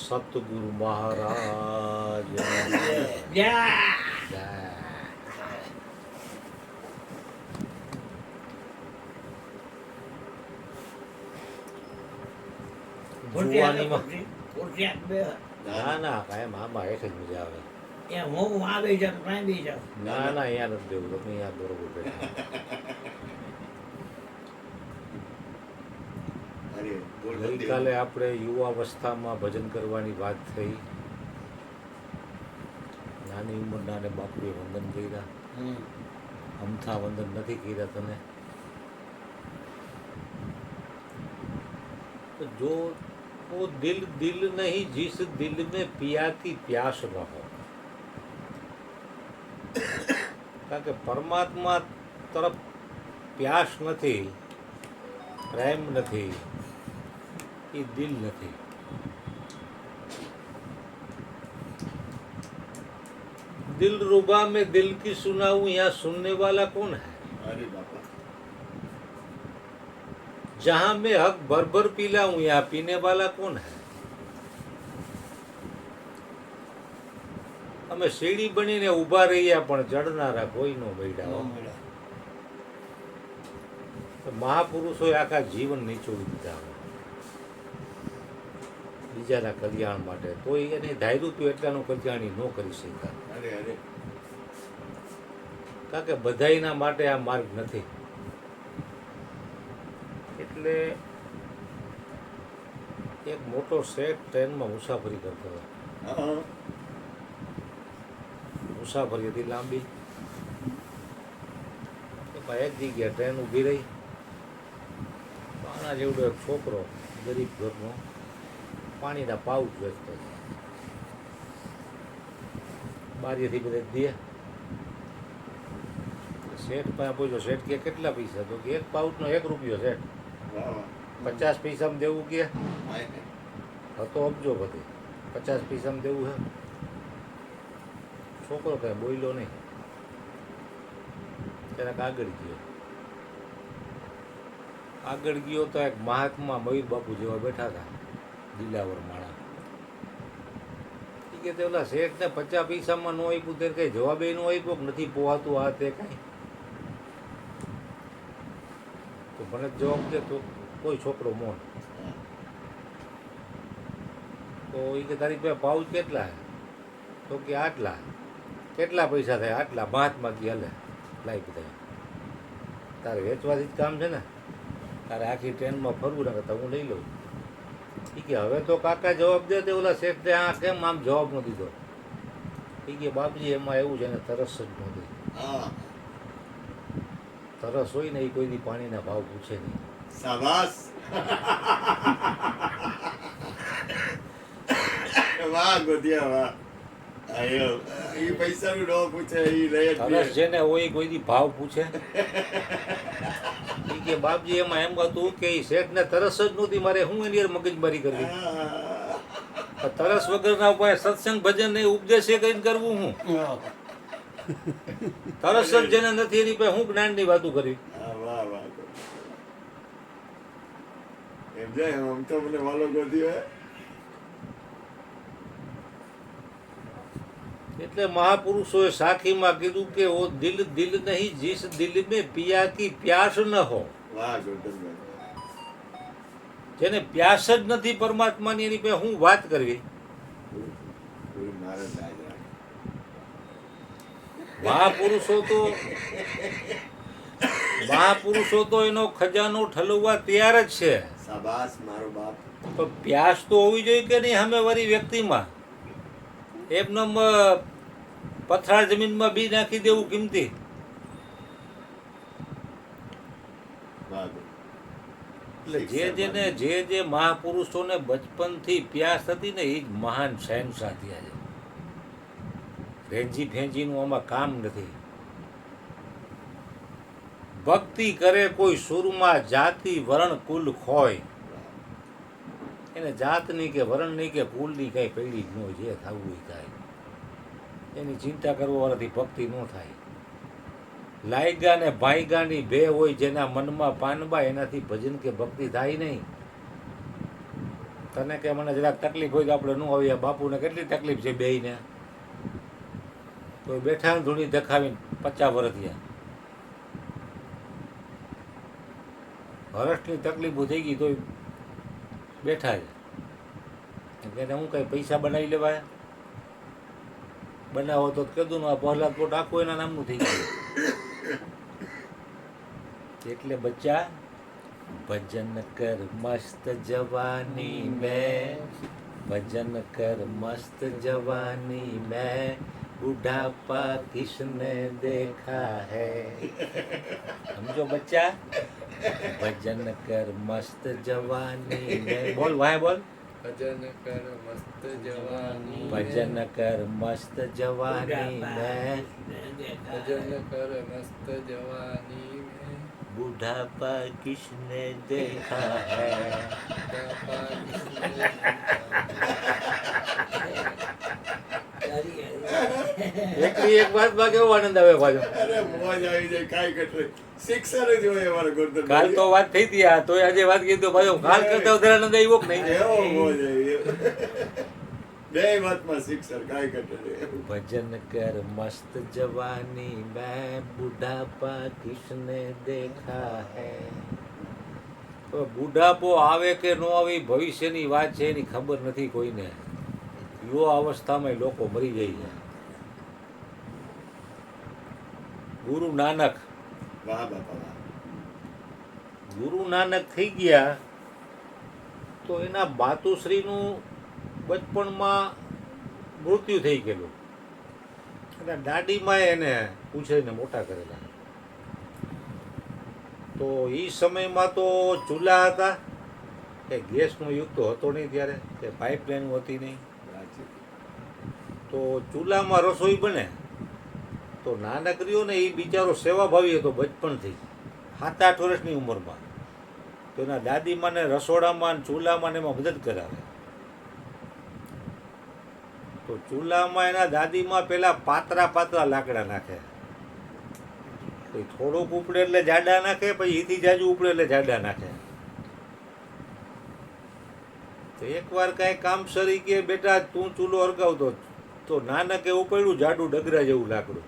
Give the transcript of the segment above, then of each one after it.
સતગુરુ મહારાજ જય. જુવાનીમાં ખુરશી હાથ બે. ના ના કાંઈ આમાં હેઠ જ મજા આવે. એ હું આવી જાઉં કાંઈ બી જાઉં. ના ના અહીંયા નથી દેવું તમે અહીંયા બરોબર બેઠા. ગઈકાલે આપણે યુવાવસ્થામાં ભજન કરવાની વાત થઈ. નાની ઉંમરના ને બાપુએ વંદન કર્યા. અમથા વંદન નથી કર્યા તને. તો જો वो दिल दिल नहीं जिस दिल में पियाती प्यास न हो. કારણ કે પરમાત્મા તરફ પ્યાસ નથી, પ્રેમ નથી, એ દિલ નથી. दिल रुबा में दिल की सुनाऊं यहाँ सुनने वाला कौन है. अरे बापा जहां मैं हक भर भर पिलाऊं यहाँ पीने वाला कौन है. અમે સીડી બનીને ઊભા રહ્યા પણ ચડનારા કોઈ નો મળ્યા. મહાપુરુષોએ આખા જીવન નીચોડી દીધા બીજાના કલ્યાણ માટે. તો એને ધાર્યું હતું એટલાનું કલ્યાણ ન કરી શક્યા. કારણ કે બધાયના માટે આ માર્ગ નથી. એટલે એક મોટો શેઠ ટ્રેનમાં મુસાફરી કરતો હતો. મુસાફરી હતી લાંબી. એક જગ્યાએ ટ્રેન ઊભી રહી. આના જેવડો એક છોકરો ગરીબ ઘરનો પાણીના પાઉચ વેચતો હતો. બારીથી બધે દે. શેઠ પાસે પૂછ્યો, શેઠ કે કેટલા પૈસા? તો કે એક પાઉચનો 1 રૂપિયો શેઠ. 50 પૈસામાં દેવું કે હતો અબજો બધી. 50 પૈસામાં દેવું હે. છોકરો કઈ બોલ્યો નહીં. જરાક આગળ ગયો. આગળ ગયો તો એક મહાત્મા મયુર બાપુ જેવા બેઠા હતા, દિલાવર માણા. કે ઓલા શેઠને 50 પૈસામાં નો આપ્યું ત્યારે કઈ જવાબ એ નો આપ્યો કે નથી પોહાતું આ તે કઈ. તો મને જવાબ દે તો કોઈ છોકરો મોન. તો એ કે તારી પાસે પાઉચ કેટલા? તો કે આટલા. કેટલા પૈસા થાય? આટલા. મહાત્મા કી હાલે લાઈ બધા. તારે વેચવાથી જ કામ છે ને, તારે આખી ટ્રેનમાં ફરવું ના કરતા હું લઈ લઉં. એ કે હવે તો કાકા જવાબ દે. તે ઓલા શેઠને આ કેમ આમ જવાબ ન દીધો? એ કે બાપજી એમાં એવું છે ને, તરસ જ નહોતી. તરસ હોય ને એ કોઈ દી પાણીના ભાવ પૂછે નહીં. શાબાશ વાહ ગોધિયા વાહ. આયો ઈ પૈસાનું નો પૂછે, ઈ લઈ જ તરસ જેને હોય કોઈ દી ભાવ પૂછે. એ કે બાપજી એમાં એમ હતું કે એ શેઠને તરસ જ નહોતી, મારે હું એની યાર મગજમારી કરવી. તરસ વગરના ઉપાય સત્સંગ ભજન ને ઉપદેશ એ કરીને કરવું હું. તરસ જ જેને નથી એની પાસે હું જ્ઞાનની વાતો કરી. વાહ વાહ. એમ જાય આમ તો મને વાલો ગોધ્યો. એટલે મહાપુરુષોએ સાખીમાં કીધું કે ઓ દિલ દિલ નહીં જીસ દિલ મેં પિયા કી પ્યાસ ન હો. વાહ ગોધનભાઈ. જેને પ્યાસ જ નથી પરમાત્માની એની પાસે હું વાત કરવી. ગુરુ મહારાજ મહાપુરુષો તો એનો ખજાનો ઠલવવા તૈયાર જ છે. શાબાશ મારો બાપ. પણ પ્યાસ તો હોવી જોઈએ કે નહીં સામે વાળી વ્યક્તિમાં. એમને પથરાળ જમીનમાં બી નાખી દેવું કિંમતી. એટલે જે મહાપુરુષોને બચપનથી પ્યાસ હતી ને એ જ મહાન શહેનશાહ થયા છે. રેંજી ફેંજીનું આમાં કામ નથી. ભક્તિ કરે કોઈ સુરમાં જાતિ વરણ કુલ ખોય. એને જાતની કે વરણની કે કુલની કઈ પૈડી જ ન હોય. જે થવું એ થાય. એની ચિંતા કરવા વાળાથી ભક્તિ ન થાય. લાયગા ને ભાઈગાની બે હોય જેના મનમાં પાનબા એનાથી ભજન કે ભક્તિ થાય નહીં. તને કે મને જરાક તકલીફ હોય તો આપણે ન આવીએ. બાપુને કેટલી તકલીફ છે બેયને, તો બેઠા ને ધૂણી દેખાવીને 50 વર્ષ થયા. હરસની તકલીફો થઈ ગઈ તોય બેઠા છે. એને હું કઈ પૈસા બનાવી લેવાય? બનાવો તો કીધું ને આ પહેલા કોટ આખું એના નામનું થઈ ગયું. એટલે બચ્ચા ભજન કર મસ્ત જવાની મેં, ભજન કર મસ્ત જવાની મેં, બુઢાપા કિસને દેખા હૈ. સમજો બચ્ચા, ભજન કર મસ્ત જવાની મેં. બોલ ભાઈ બોલ. ભજન કર મસ્ત જવાની ભજન કર મસ્ત જવાની મેં, ભજન કર મસ્ત જવાની મેં, બુઢાપા કિસને દેખા હૈ. બુઢાપા કિસને એકલી એક વાતમાં કેવો આનંદ આવે પાછો. અરે મોજ આવી જાય કાંઈ ઘટે શિક્ષણ જ હોય અમારા ગોરધન કાલ તો વાત થઈ હતી આ, તોય આજે વાત કીધું પાછો. કાલ કરતા વધારે આનંદ આવ્યો કે નહીં? એવો મોજ આવી બે વાતમાં શિક્ષણ કાંઈ ઘટે નહીં. ભજન કર મસ્ત જવાની મેં, બુઢાપા કિસને દેખા હૈ. તો બુઢાપો આવે કે ન આવે એ ભવિષ્યની વાત છે, એની ખબર નથી કોઈને. યુવા અવસ્થામાં લોકો મરી જાય છે. ગુરુ નાનક, વાહ બાપા વાહ. ગુરુ નાનક થઈ ગયા તો એના માતુશ્રીનું બચપણમાં મૃત્યુ થઈ ગયેલું. અને દાદીમાએ એને પૂછીને મોટા કરેલા. તો એ સમયમાં તો ચૂલા હતા, કે ગેસનો યુગ તો હતો નહીં ત્યારે, કે પાઇપલાઇન હતી નહીં. તો ચૂલામાં રસોઈ બને તો નાનકડીઓ ને એ બિચારો સેવાભાવી હતો બચપણથી, 7-8 વર્ષની ઉંમરમાં. તો એના દાદીમાને રસોડામાં ચૂલામાં ને એમાં મદદ કરાવે. તો ચૂલામાં એના દાદીમાં પેલા પાતળા લાકડા નાખે. તો થોડુંક ઉપડે એટલે જાડા નાખે, પછી એથી જાજુ ઉપડે એટલે જાડા નાખે. તો એકવાર કાંઈ કામ સરી કે બેટા તું ચૂલો હરગાવતો, તો નાનકે ઉપાડ્યું જાડું ડગરા જેવું લાકડું.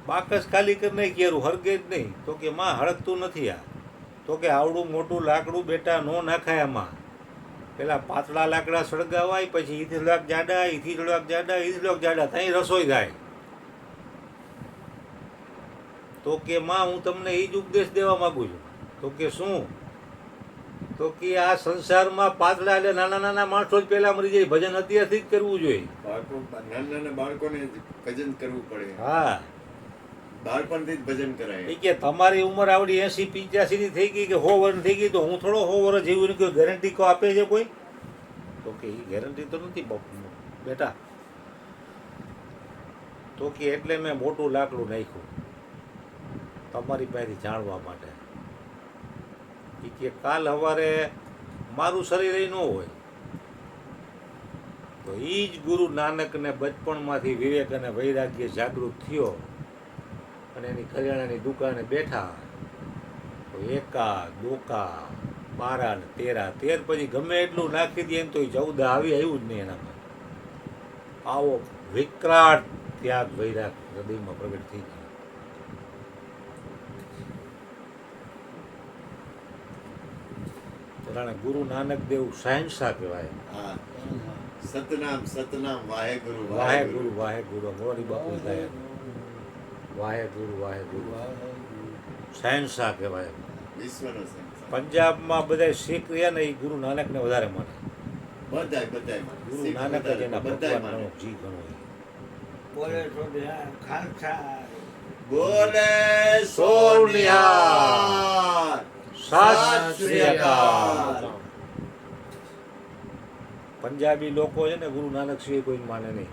બાકસ ખાલી કરી નાખી, યારું હરગે જ નહીં. તો કે માં હળગતું નથી આ. તો કે આવડું મોટું લાકડું બેટા નો નાખાય આમાં. પેલા પાતળા લાકડા સળગાવાય, પછી ઈથી થોડાક જાડા, ઈથી થોડાક જાડા, ઈથી થોડાક જાડા, ત્યાં રસોઈ થાય. તો કે માં હું તમને એ જ ઉપદેશ દેવા માંગુ છું. તો કે શું? તો કે આ સંસારમાં પાતળા એટલે નાના નાના માણસો જ પહેલા મરી જાય. ભજન અત્યારથી જ કરવું જોઈએ. બાળકો નાના બાળકોને ભજન કરવું પડે. હા, બાળપણથી જ ભજન કરાય. એ કે તમારી ઉંમર આવડી 80-85 ની થઈ ગઈ કે 100 વર્ષ થઈ ગઈ, તો હું થોડો 100 વર્ષ જીવું કોઈ ગેરંટી કો આપે છે કોઈ? તો કે એ ગેરંટી તો નથી બેટા. તો કે એટલે મેં મોટું લાકડું નાખ્યું તમારી પાસેથી જાણવા માટે. એ કે કાલ સવારે મારું શરીર એ ન હોય. તો એ જ ગુરુ નાનકને બચપણમાંથી વિવેક અને વૈરાગ્ય જાગૃત થયો અને એની કરિયાણાની દુકાને બેઠા. તો 1 2 12 ને 13 પછી ગમે એટલું નાખી દે ને તો 14 આવ્યું જ નહીં એનામાં. આવો વિકરાટ ત્યાગ વૈરાગ હૃદયમાં પ્રગટ થઈ ગયો. રાણે ગુરુ નાનક દેવ શહેનશાહ કહેવાય. હા સતનામ સતનામ વાહેગુરુ વાહેગુરુ વાહેગુરુ મોરી બાપુ કહે વાહેગુરુ વાહેગુરુ શહેનશાહ કહેવાય. વિશ્વનો સંસાર. પંજાબમાં બધા શીખ રહ્યા ને એ ગુરુ નાનકને વધારે માને. બધાય ગુરુ નાનક જ એના ભગવાન ગણો, જી ગણો. બોલે તો ખાલસા બોલે સોનિહાર. સત શ્રી અકાલ. પંજાબી લોકો છે ને ગુરુ નાનક સિવાય કોઈ માને નહીં.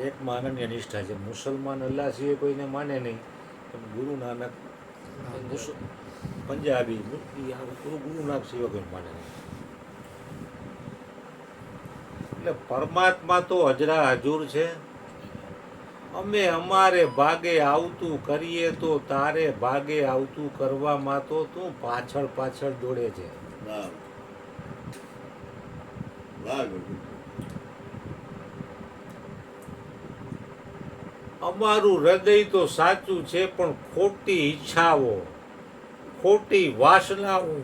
એક માનન્ય નિષ્ઠા છે. મુસલમાન અલ્લાહ સિવાય કોઈને માને નહીં, પણ ગુરુ નાનક પંજાબી ગુરુ નાનક સિવાય કોઈ માને નહીં. એટલે પરમાત્મા તો અજરા હજુર છે. અમે અમારે ભાગે આવતું કરીએ તો તારે ભાગે આવતું કરવામાં તો તું પાછળ પાછળ દોડે છે. વાહ વાહ ગુરુ. અમારું હૃદય તો સાચું છે પણ ખોટી ઈચ્છાઓ, ખોટી વાસનાઓ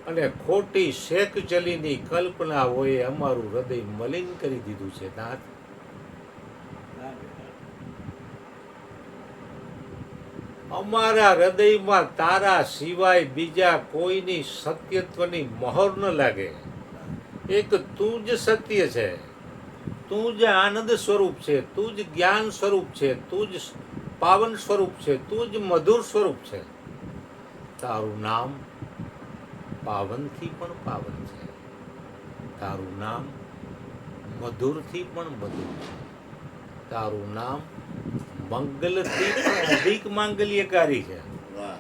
અને ખોટી શેક ચલીની કલ્પનાઓએ અમારું હૃદય મલિન કરી દીધું છે નાથ. અમારા હૃદયમાં તારા સિવાય બીજા કોઈની સત્યત્વની મહોર ન લાગે. એક તું જ સત્ય છે, તું જ આનંદ સ્વરૂપ છે, તું જ જ્ઞાન સ્વરૂપ છે, તું જ પાવન સ્વરૂપ છે, તું જ મધુર સ્વરૂપ છે. તારું નામ પાવનથી પણ પાવન છે, તારું નામ મધુરથી પણ મધુર છે, તારું નામ મંગલથી પણ અધિક માંગલ્યકારી છે. વાહ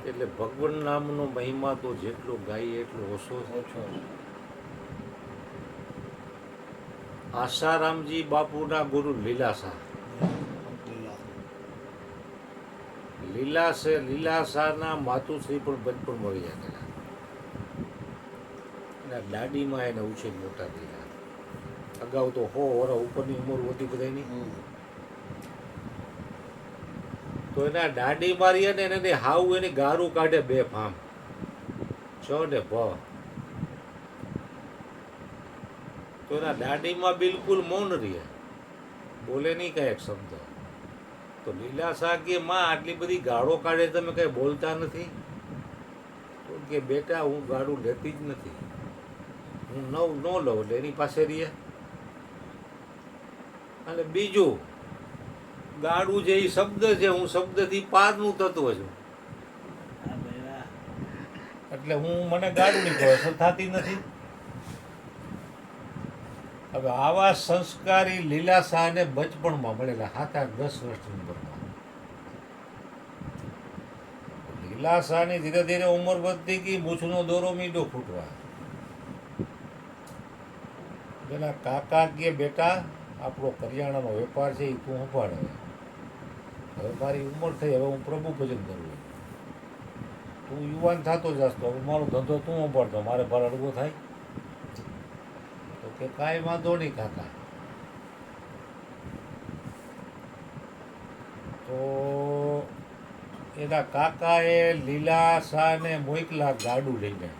એટલે ભગવાન નામનો મહિમા તો જેટલો ગાઈએ એટલો ઓછો છે. ઓછો આસારામજી બાપુના ગુરુ લીલાસા. લીલાસાના માતુશ્રી પણ બચપણ મળી ગયા. એના દાડીમાં એને ઉછેર મોટા થયા. અગાઉ તો 100 વર્ષ ઉપરની ઉંમર હતી બધાની. તો એના દાડી મારી ને એને હાવ એની ગારું કાઢે 2 ફામ છ ને ભ. તો એના દાડીમાં બિલકુલ મૌન રહે, બોલે નહીં કાંઈ એક શબ્દ. તો લીલાશા કે માં આટલી બધી ગાળો કાઢે તમે કઈ બોલતા નથી? તો કે બેટા હું ગાળું લેતી જ નથી, હું ન લઉં એટલે એની પાસે રહીએ. અને બીજું ગાળું જે એ શબ્દ છે, હું શબ્દથી પારનું તત્વ છું, એટલે હું મને ગાળુંની કોઈ અસર થતી નથી. હવે આવા સંસ્કારી લીલાશાને બચપણમાં મળેલા 7-8-10 વર્ષની ઉંમરમાં. લીલાશાની ધીરે ધીરે ઉંમર વધતી ગઈ, મૂછનો દોરો મીંડો ફૂટવા. પેલા કાકા કે બેટા આપણો કરિયાણાનો વેપાર છે એ તું સંભાળે. હવે મારી ઉંમર થઈ, હવે હું પ્રભુ ભજન કરું, તું યુવાન થતો જાસ તો હવે મારો ધંધો તું સંભાળતો, મારે ભાર અડગો થાય. તો કે કાંઈ વાંધો નહીં કાકા. તો એના કાકાએ લીલાશાને મોકલા ગાડું લઈને.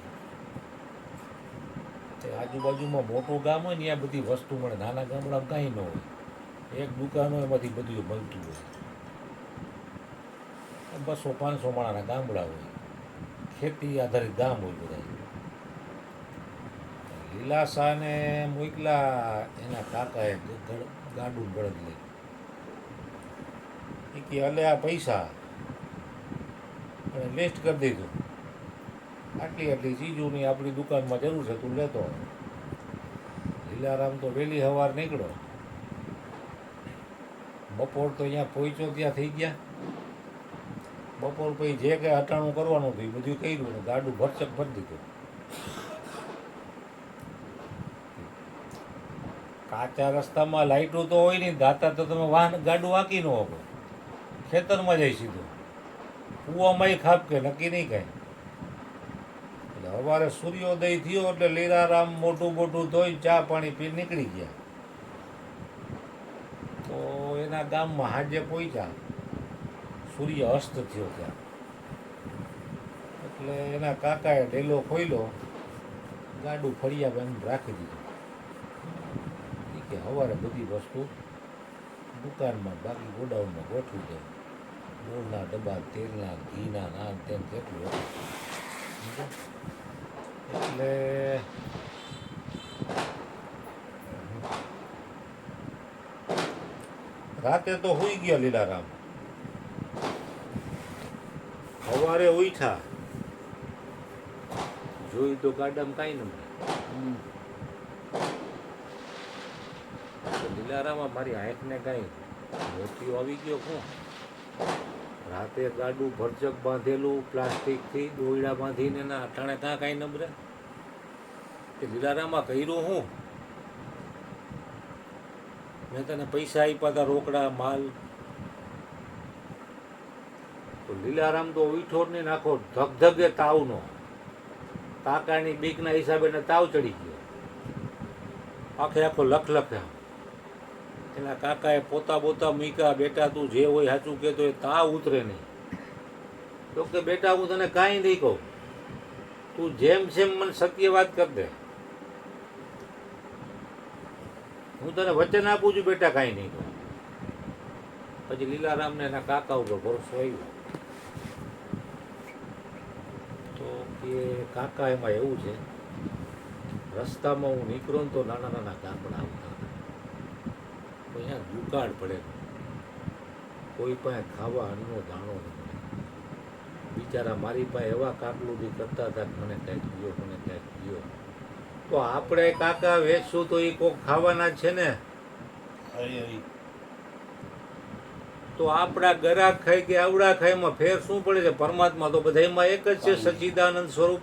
આજુબાજુમાં મોટું ગામ હોય ને ત્યાં બધી વસ્તુ મળે, નાના ગામડામાં કાંઈ ન હોય. એક દુકાનો એમાંથી બધું મળતું હોય. 200-500 માણાના ગામડા હોય, ખેતી આધારિત ગામ હોય બધા. લીલાશાને મોકલા એના કાકાએ ગાડું બળદ લઈ. એ કે હલે આ પૈસા અને લિસ્ટ કરી દીધું, આટલી ચીજોની આપણી દુકાનમાં જરૂર છે, તું લેતો. લીલારામ તો વહેલી સવાર નીકળ્યો, બપોર તો અહીંયા પહોંચ્યો ત્યાં થઈ ગયા. બપોર પછી જે કંઈ હટાણું કરવાનું હતું એ બધું કર્યું ને ગાડું ભરચક ભરી દીધું. કાચા રસ્તામાં લાઇટો તો હોય નહીં, દાતા તો તમે ગાડું હાંકી ન શકો, ખેતરમાં જાય સીધું, કૂવામાં ખાપ કે નક્કી નહીં કાંઈ. એટલે સવારે સૂર્યોદય થયો એટલે લીલારામ મોટું ધોઈ ચા પાણી પી નીકળી ગયા. તો એના ગામમાં હાજે પહોંચ્યા, સૂર્ય અસ્ત થયો ત્યાં. એટલે એના કાકાએ ડેલો ખોલ્યો, ગાડું ફળિયા એમ રાખી દીધું. કે સવારે બધી વસ્તુ દુકાનમાં બાકી ગોડાઉનમાં ગોઠવી દે, ગોળના ડબ્બા, તેલના, ઘીના, નાન તેમ કેટલું હતું. એટલે રાતે તો હુઈ ગયા લીલારામ. સવારે ઉઠ્યા, જોઈ તો ગાડામાં કાંઈ ન મળે. લીલારામાં મારી આંખને કાંઈ મોતિયો આવી ગયો. શું રાતે ગાડું ભરચક બાંધેલું પ્લાસ્ટિકથી દોયડા બાંધીને ના અટાણે ત્યાં કાંઈ નબરે કે દિલારામાં કર્યું હું મેં તને પૈસા આપ્યા હતા રોકડા માલ તો લીલારામ તો ઉઠો ને નાખો ધગધગે તાવનો કાકાની બીકના હિસાબે ને તાવ ચડી ગયો આખે આખો લખલખ્યા એના કાકાએ પોતા બોતા મૂક્યા બેટા તું જે હોય સાચું કહેતો એ તાવ ઉતરે નહીં તો કે બેટા હું તને કાંઈ નહીં કહું તું જેમ જેમ મને સત્ય વાત કર દે હું તને વચન આપું છું બેટા કાંઈ નહીં કહું પછી લીલારામને એના કાકા ઉપર ભરોસો આવ્યો તો કે કાકા એમાં એવું છે રસ્તામાં હું નીકળું ને તો નાના નાના ગામડા આવતા તો અહીંયા દુકાળ પડે કોઈ પાસે ખાવા અન્નનો દાણો ન મળે બિચારા મારી પાસે એવા કાકલુદી કરતા હતા કે મને કંઈક ગયો મને કંઈક ગયો તો આપણે કાકા વેચશું તો એ કોક ખાવાના જ છે ને તો આપણા ગરાક ખાય કે આવડા ખાયમાં ફેર શું પડે છે પરમાત્મા તો બધામાં એક જ છે સચ્ચિદાનંદ સ્વરૂપ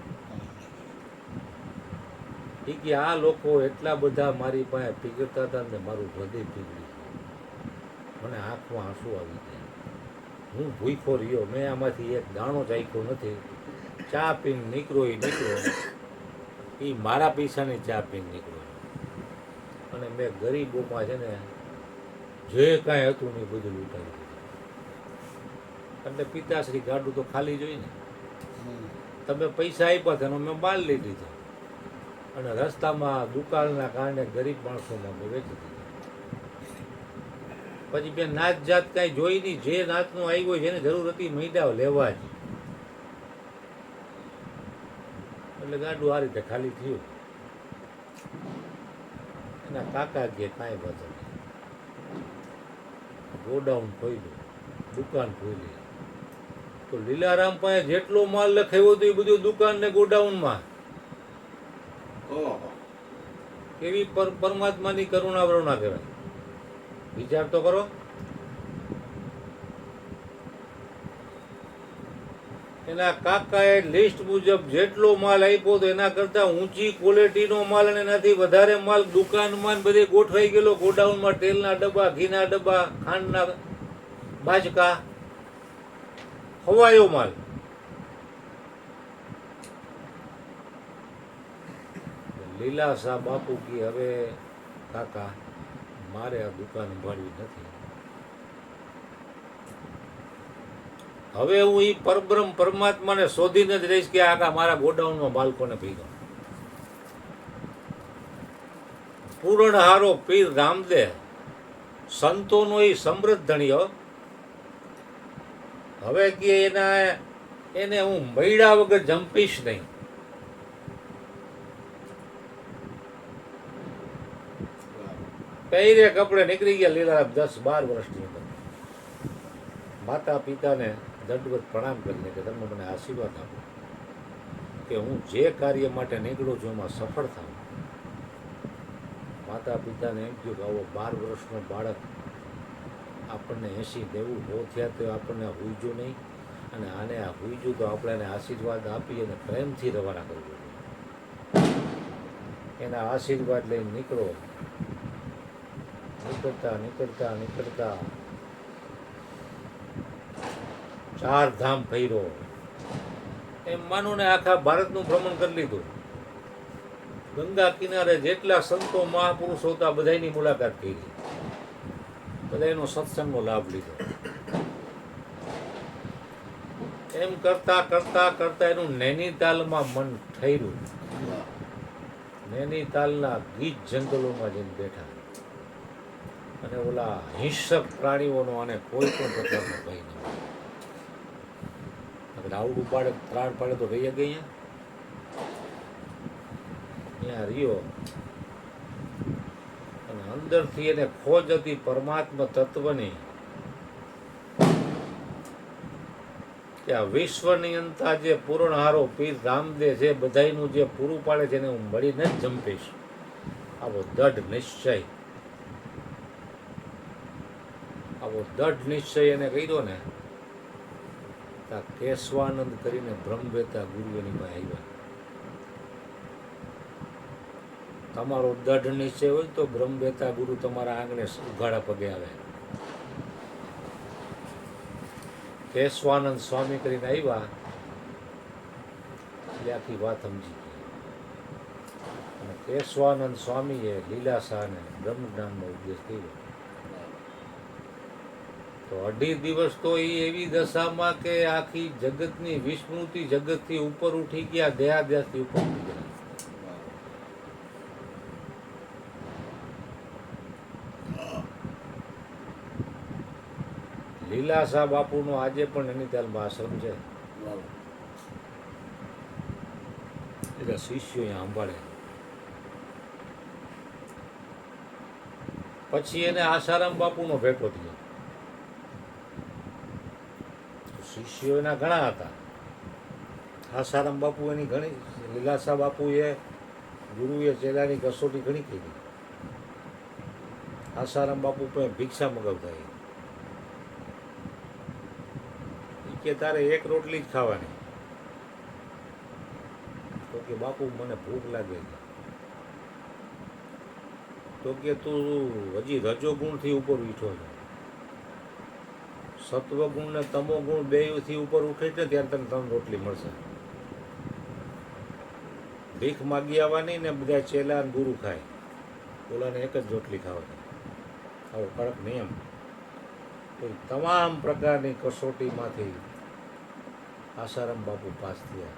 એ કે આ લોકો એટલા બધા મારી પાસે પીગળતા હતા ને મારું હૃદય પીગળી મને આંખમાં આંસુ આવી ગયા હું ભૂખો રહ્યો મેં આમાંથી એક દાણો ચાખ્યો નથી ચા પીને નીકળો એ મારા પૈસાની ચા પીને નીકળો અને મેં ગરીબોમાં છે ને જે કાંઈ હતું ને એ બધું લૂંટાવી દીધું એટલે પિતાશ્રી ગાડું તો ખાલી જોઈ ને તમે પૈસા આપ્યા તેનો મેં માલ લઈ લીધો અને રસ્તામાં દુકાળના કારણે ગરીબ માણસોમાં મેં વેચી દીધું પછી મેં નાત જાત કાંઈ જોઈ નહીં જે નાતનું આવ્યો જેને જરૂર હતી મહિના લેવા જ એટલે ગાડું આ રીતે ખાલી થયું એના કાકા કે કાંઈ વાંધો નહીં ગોડાઉન ખોલ્યું દુકાન ખોલી તો લીલારામ પાસે જેટલો માલ લખાયો હતો એ બધું દુકાન ને ગોડાઉનમાં કેવી પરમાત્માની કરુણા વરુણા કહેવાય વિચાર તો કરો એના કાકાએ લિસ્ટ મુજબ જેટલો માલ આપ્યો તો એના કરતા ઊંચી ક્વોલિટીનો માલ અને એનાથી વધારે માલ દુકાનમાં બધે ગોઠવાઈ ગયેલો ગોડાઉનમાં તેલના ડબ્બા ઘીના ડબ્બા ખાંડના બાજકા હવાયો માલ લીલા શાહ બાપુ કી હવે કાકા મારે આ દુકાન ઉભાડવી નથી હવે હું એ પરબ્રહ્મ પરમાત્માને શોધીને જ રહીશ કે આખા મારા ગોડાઉનમાં બાળકોને ભેગો પૂરણહારો પીર રામદેવ સંતોનો એ સમૃદ્ધ ધણીઓ હવે કે એને હું મૈડા વગર જંપીશ નહીં પહેરે કપડે નીકળી ગયા લીલા 10-12 વર્ષની અંદર માતા પિતાને દંડવત પ્રણામ કરીને કે તમે મને આશીર્વાદ આપો કે હું જે કાર્ય માટે નીકળું છું એમાં સફળ થાઉં માતા પિતાને એમ કહ્યું કે આવો 12 વર્ષનો બાળક આપણને 80-90 થયા તો આપણને હુઈજો નહીં અને આને આ હુઈજું તો આપણે એને આશીર્વાદ આપી અને પ્રેમથી રવાના કરવું જોઈએ એના આશીર્વાદ લઈને નીકળો નીકળતા 4 ધામ ફર્યો એમ માનો ને આખા ભારતનું ભ્રમણ કરી લીધું ગંગા કિનારે જેટલા સંતો મહાપુરુષો હતા બધાની મુલાકાત કરી બધાનો સત્સંગનો લાભ લીધો એમ કરતા એનું નૈનીતાલમાં મન ઠર્યું નૈનીતાલના ગીચ જંગલોમાં જઈને બેઠા અને ઓલા હિંસક પ્રાણીઓનો અને કોઈ પણ પ્રકારનો ભય ન અગર આવડું પાડે ત્રાણ પાડે તો રહી ગઈ અહીંયા રહ્યો અને અંદરથી એને ખોજ હતી પરમાત્મા તત્વની કે આ વિશ્વની અંતા જે પૂરણહારો પીર રામદેવ છે બધાયનું જે પૂરું પાડે છે એને હું મળીને જ જંપીશ આવો દઢ નિશ્ચય એને કર્યો ને ત્યાં કેશવાનંદ કરીને બ્રહ્મવેતા ગુરુ એની પાસે આવ્યા. તમારો દઢ નિશ્ચય હોય તો બ્રહ્મવેતા ગુરુ તમારા આંગણે ઉઘાડા પગે આવે. કેશવાનંદ સ્વામી કરીને આવ્યા એટલે આખી વાત સમજી ગઈ. અને કેશવાનંદ સ્વામીએ લીલાશાહને બ્રહ્મ જ્ઞાનનો ઉપદેશ કર્યો. તો 2.5 દિવસ તો એ એવી દશામાં કે આખી જગતની વિસ્મૃતિ, જગતથી ઉપર ઉઠી ગયા, દેહાદ્યાસથી ઉપર ઉઠી ગયા. લીલાશાહ બાપુનો આજે પણ નૈનીતાલમાં આશ્રમ છે. એટલે શિષ્યો અહીંયા સંભાળે. પછી એને આસારામ બાપુનો ભેટો થયો. શિષ્યો એના ઘણા હતા. આસારામ બાપુ એની ઘણી, લીલાશાહ બાપુએ ગુરુએ ચેલાની કસોટી ઘણી કરી. આસારામ બાપુ પણ ભિક્ષા મગાવતા. કે તારે એક રોટલી જ ખાવાની. તો કે બાપુ મને ભૂખ લાગે છે. તો કે તું હજી રજોગુણથી ઉપર ઉઠો છે. સત્વગુણ ને તમોગુણ બેયથી ઉપર ઉઠે છે ત્યારે તને 3 રોટલી મળશે. ભીખ માગી આવવાની ને બધા ચેલા ને ગુરુ ખાય, ઓલાને એક જ રોટલી ખાવાની. આવો કડક નિયમ. તો તમામ પ્રકારની કસોટીમાંથી આસારામ બાપુ પાસ થયા.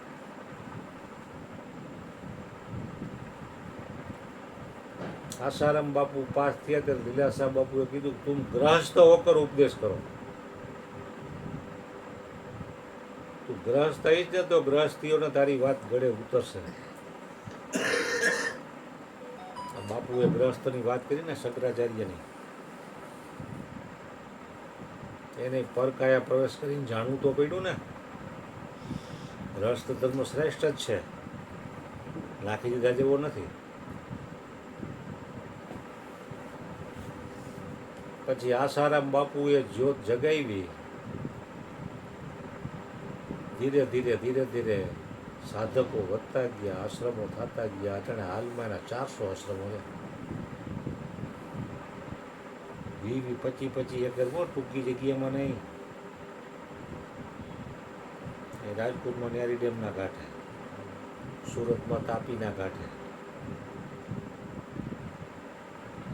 આસારામ બાપુ પાસ થયા ત્યારે લીલાશાહ બાપુએ કીધું તું ગ્રહસ્થ હોકર ઉપદેશ કરો. તું ગ્રહસ્થ થઈશ ને તો ગ્રહસ્થીઓને તારી વાત ગળે ઉતરશે. બાપુએ ગ્રહસ્થની વાત કરી ને શંકરાચાર્યની, એને પરકાયા પ્રવેશ કરીને જાણવું તો પડ્યું ને. ગ્રહસ્થ ધર્મ શ્રેષ્ઠ જ છે, નાખી દીધા જેવો નથી. પછી આસારામ બાપુએ જ્યોત જગાવી. ધીરે ધીરે ધીરે ધીરે સાધકો વધતા ગયા, આશ્રમો થતા ગયા. અટાણે હાલમાં એના 400 આશ્રમો છે. 20-25 એકર ટૂંકી જગ્યામાં નહીં. એ રાજકોટમાં ન્યારી ડેમના કાંઠે, સુરતમાં તાપીના કાંઠે,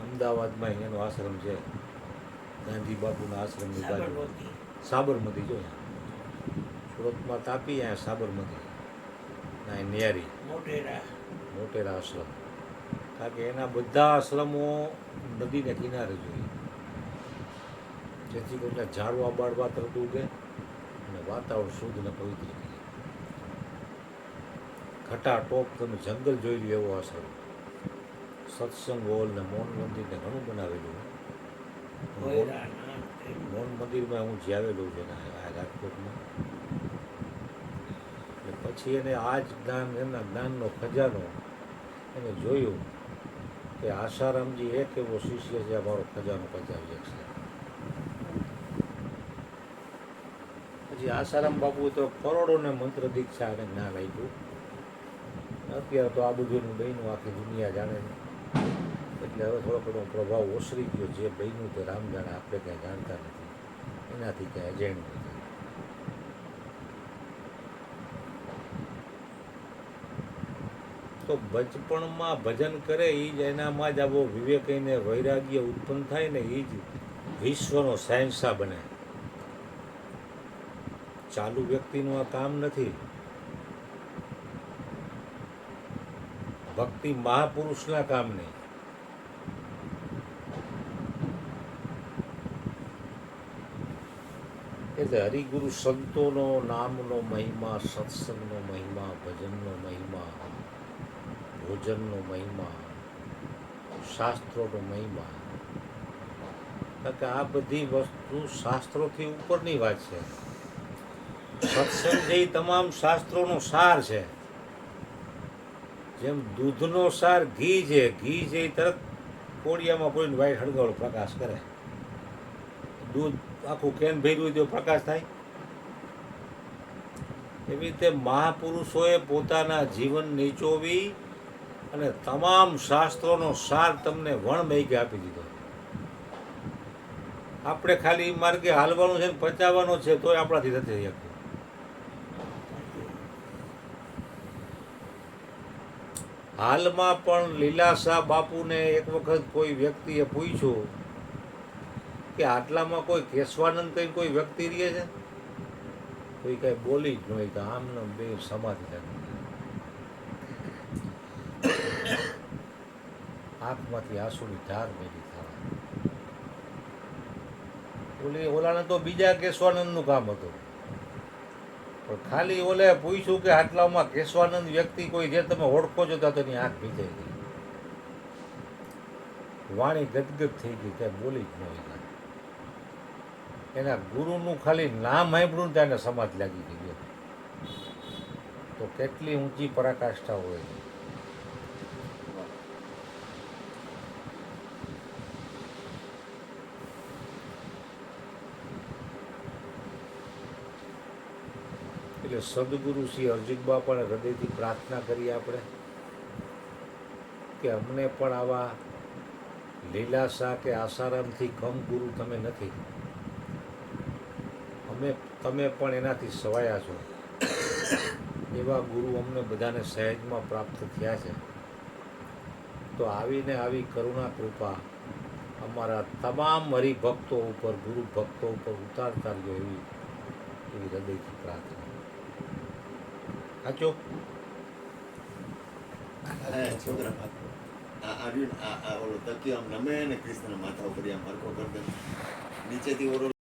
અમદાવાદમાં એનો આશ્રમ છે, ગાંધી બાપુના આશ્રમની બાજુ સાબરમતી જો. સુરતમાં તાપી, અહીંયા સાબરમતી, ના ન્યારી મોટેરા આશ્રમ. કારણ કે એના બધા આશ્રમો નદીને કિનારે જોઈએ, જેથી કરીને ઝાડવા બાળવા તરત ઉગે અને વાતાવરણ શુદ્ધ ને પવિત્ર રહે. ઘટા ટોપ તમે જંગલ જોઈ લો એવો આશ્રમ. સત્સંગ હોલ ને મૌન મંદિર ને ઘણું બનાવેલું. મૌન મંદિરમાં હું જ્યાવેલું છે ને આ રાજકોટમાં. એટલે પછી એને આ જ જ્ઞાન, એના જ્ઞાનનો ખજાનો એને જોયું કે આસારામજી એક એવો શિષ્ય છે અમારો ખજાનો પચાવી શકશે. પછી આસારામ બાપુએ તો કરોડોને મંત્ર દીક્ષા અને જ્ઞાન આપ્યું. અત્યારે તો આ બધું બહેનું આખી દુનિયા જાણે છે. એટલે હવે થોડો ઘણો પ્રભાવ ઓસરી ગયો. જે બહેનું તે રામ જાણે, આપણે કાંઈ જાણતા નથી, એનાથી કાંઈ અજાણ નથી. તો બચપણમાં ભજન કરે એ જ એનામાં જ આવો વિવેક ને વૈરાગ્ય ઉત્પન્ન થાય ને એ જ વિશ્વનો શહેનશાહ બને. ચાલુ વ્યક્તિનું આ કામ નથી. ભક્તિ મહાપુરુષના કામ નહીં. એટલે હરિગુરુ સંતોનો નામનો મહિમા, સત્સંગનો મહિમા, ભજનનો મહિમા, ભોજનનો મહિમા, શાસ્ત્રોનો મહિમા. કારણ કે આ બધી વસ્તુ શાસ્ત્રોથી ઉપરની વાત છે. સત્સંગ જે તમામ શાસ્ત્રોનો સાર છે. જેમ દૂધનો સાર ઘી છે, ઘી છે એ તરત કોડિયામાં કોઈને વાઈટ હળગાવડો પ્રકાશ કરે. દૂધ આખું કેન ભર્યું હોય તો પ્રકાશ થાય. એવી રીતે મહાપુરુષોએ પોતાના જીવન નીચોવી અને તમામ શાસ્ત્રોનો સાર તમને વણમેઘે આપી દીધો. આપણે ખાલી ઈ માર્ગે હાલવાનું છે ને પચાવવાનો છે તોય આપણાથી નથી શકતું. હાલમાં પણ લીલાશા બાપુને એક વખત કોઈ વ્યક્તિએ પૂછ્યું કે આટલામાં કોઈ કેશવાનંદ કઈ કોઈ વ્યક્તિ રહે છે? કોઈ કઈ બોલી જ નહીં, તો આમને બે સમાધિ લાગી. આંખમાંથી આંસુની ધાર ભેગી થવા. ઓલાને તો બીજા કેશવાનંદનું કામ હતું, પણ ખાલી ઓલે પૂછ્યું કે આટલામાં કેશવાનંદ વ્યક્તિ કોઈ જે તમે ઓળખો છો તો એની આંખ ભીજાઈ ગઈ, વાણી ગદગદ થઈ ગઈ, ત્યાં બોલી જ ન હોય. એના ગુરુનું ખાલી નામ સાંભળ્યું ત્યાં એને સમાજ લાગી ગઈ. તો કેટલી ઊંચી પરાકાષ્ઠા હોય. એટલે સદગુરુ શ્રી અર્જુન બાપાને હૃદયથી પ્રાર્થના કરીએ આપણે કે અમને પણ આવા લીલાશા કે આસારામથી કમ ગુરુ તમે નથી. તમે પણ એનાથી સવાયા છો. એવા ગુરુ અમને બધાને સહેજમાં પ્રાપ્ત થયા છે. તો આવીને આવી કરુણા કૃપા અમારા તમામ હરિભક્તો ઉપર, ગુરુ ભક્તો ઉપર ઉતારતા રહ્યો, એવી હૃદયથી પ્રાર્થના. સાચો? છોકરા આ ઓલો તકિયો આમ નમે ને કૃષ્ણના માથા ઉપર આમ હરખો કરી દે, નીચેથી ઓલો